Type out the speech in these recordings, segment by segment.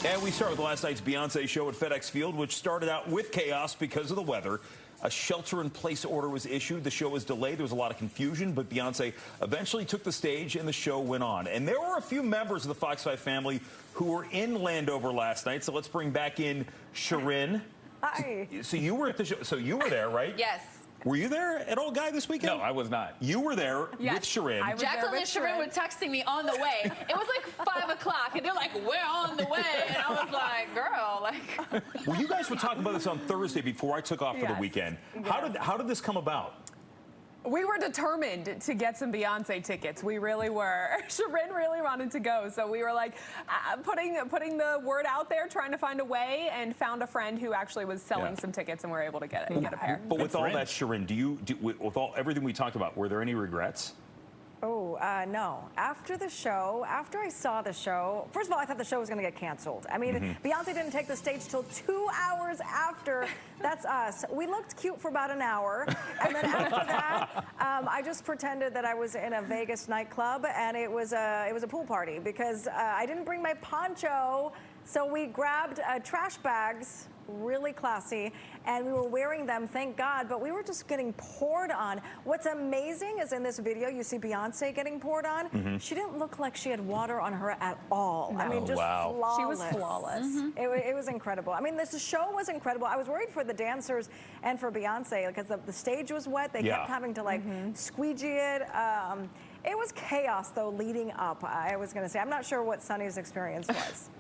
And we start with last night's Beyonce show at FedEx Field, which started out with chaos because of the weather. A shelter-in-place order was issued. The show was delayed. There was a lot of confusion, but Beyonce eventually took the stage and the show went on. And there were a few members of the Fox 5 family who were in Landover last night. So let's bring back in Shirin. Hi. So you were at the show. So you were there, right? Yes. Were you there at Old Guy this weekend? No, I was not. You were there with Shirin. Jacqueline and Shirin were texting me on the way. It was like 5 o'clock, and they're like, "We're on the way," and I was like, "Girl, like." Well, you guys were talking about this on Thursday before I took off for the weekend. How did this come about? We were determined to get some Beyonce tickets. We really were. Shirin really wanted to go, so we were like putting the word out there, trying to find a way, and found a friend who actually was selling some tickets, and we were able to get a pair. But with all that, Shirin, with everything we talked about, were there any regrets? Oh, no. After the show, after I saw the show, first of all, I thought the show was going to get canceled. I mean, Beyonce didn't take the stage till 2 hours after. That's us. We looked cute for about an hour. And then after that, I just pretended that I was in a Vegas nightclub, and it was a pool party because I didn't bring my poncho. So we grabbed trash bags, really classy, and we were wearing them, thank God, but we were just getting poured on. What's amazing is in this video, you see Beyonce getting poured on. She didn't look like she had water on her at all. No. I mean, just flawless. She was flawless. It was incredible. I mean, this show was incredible. I was worried for the dancers and for Beyonce because the stage was wet. They kept having to, like, squeegee it. It was chaos, though, leading up, I was going to say. I'm not sure what Sunni's experience was.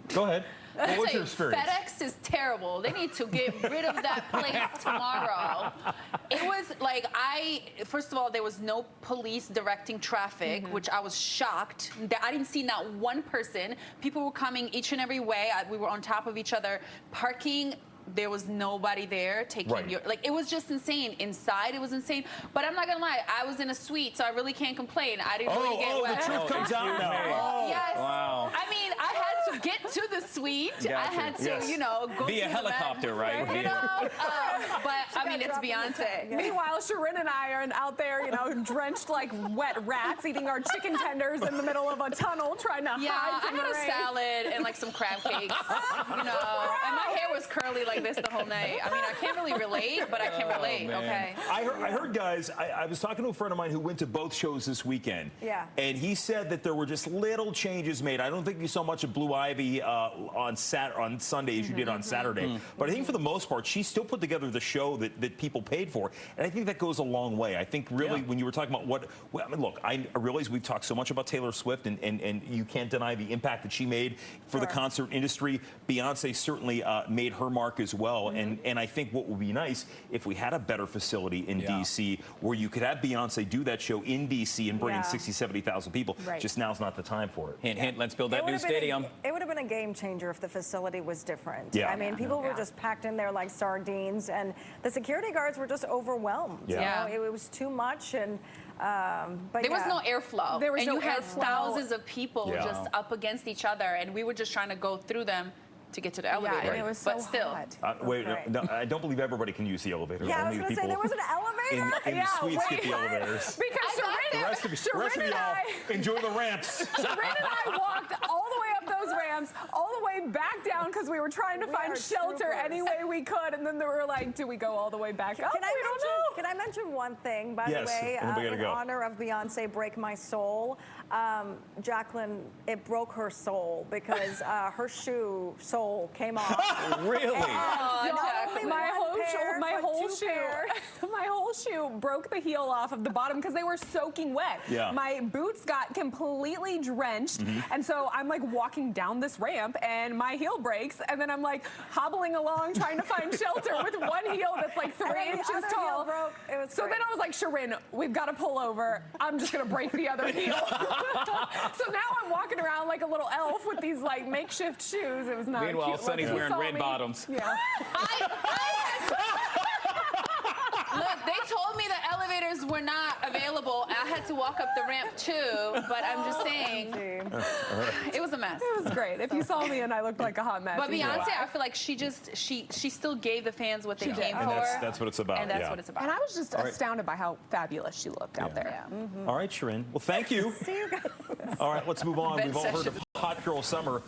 Go ahead. What was your experience? FedEx is terrible. They need to get rid of that place tomorrow. It was like first of all, there was no police directing traffic, which I was shocked. I didn't see not one person. People were coming each and every way. We were on top of each other. Parking, there was nobody there taking your, like, it was just insane. Inside, it was insane. But I'm not gonna lie, I was in a suite, so I really can't complain. I didn't really get wet. The truth comes out now. Yes. Wow. I mean, I had to get to the suite. Gotcha. I had to, you know, go via to helicopter, right? You know, but I mean, it's Beyonce. Meanwhile, Shirin and I are out there, you know, drenched like wet rats, eating our chicken tenders in the middle of a tunnel, trying to hide from the rain. I had a salad and like some crab cakes, you know, and my hair was curly like this the whole night. I mean, I can't really relate, but I can relate. Okay. I heard guys. I was talking to a friend of mine who went to both shows this weekend. Yeah. And he said that there were just little changes made. I don't think you saw much of Blue Ivy on Sunday as you did on Saturday. But I think for the most part, she still put together the show that people paid for, and I think that goes a long way. I think really when you were talking about I mean, look, I realize we've talked so much about Taylor Swift, and you can't deny the impact that she made for the concert industry. Beyonce certainly made her mark as well, and I think what would be nice if we had a better facility in D.C. where you could have Beyonce do that show in D.C. and bring in 60, 70,000 people. Just now's not the time for it. Hint, hint, let's build that new stadium. It would have been a game changer if the facility was different. Yeah. I mean, people were just packed in there like sardines, and the security guards were just overwhelmed. Yeah. You know, it was too much, and but there was no airflow. There was and no you had airflow. Thousands of people just up against each other, and we were just trying to go through them to get to the elevator. Yeah, and it was so but still. hot. Wait, no, I don't believe everybody can use the elevator. Yeah, I Only was going to the say, there people was an elevator? in the suites get the elevators. Because The rest of y'all enjoy the ramps. Shirin and I walked all the way up those ramps, all the way back down because we were trying to find shelter any way we could, and then they were like, do we go all the way back up? Can I mention one thing, by the way, in honor of Beyonce, Break My Soul? Jacqueline, it broke her soul because her shoe sole came off. Really? My whole shoe broke the heel off of the bottom because they were soaking wet. Yeah. My boots got completely drenched, and so I'm like walking down this ramp, and my heel breaks, and then I'm like hobbling along trying to find shelter with one heel that's like 3 inches tall. So then I was like, Shirin, we've got to pull over. I'm just gonna break the other heel. So now I'm walking around like a little elf with these like makeshift shoes. It was not Meanwhile, cute. Sunny's wearing red bottoms. Yeah. Look, they told me the elevators were not available. I had to walk up the ramp too, but I'm just saying, it was a mess. It was great. If you saw me and I looked like a hot mess. But Beyonce, I feel like she still gave the fans what they came for. And that's what it's about. And that's what it's about. And I was just astounded by how fabulous she looked out there. All right, Shirin. Well, thank you. See you guys. All right, let's move on. We've all heard of Hot Girl Summer.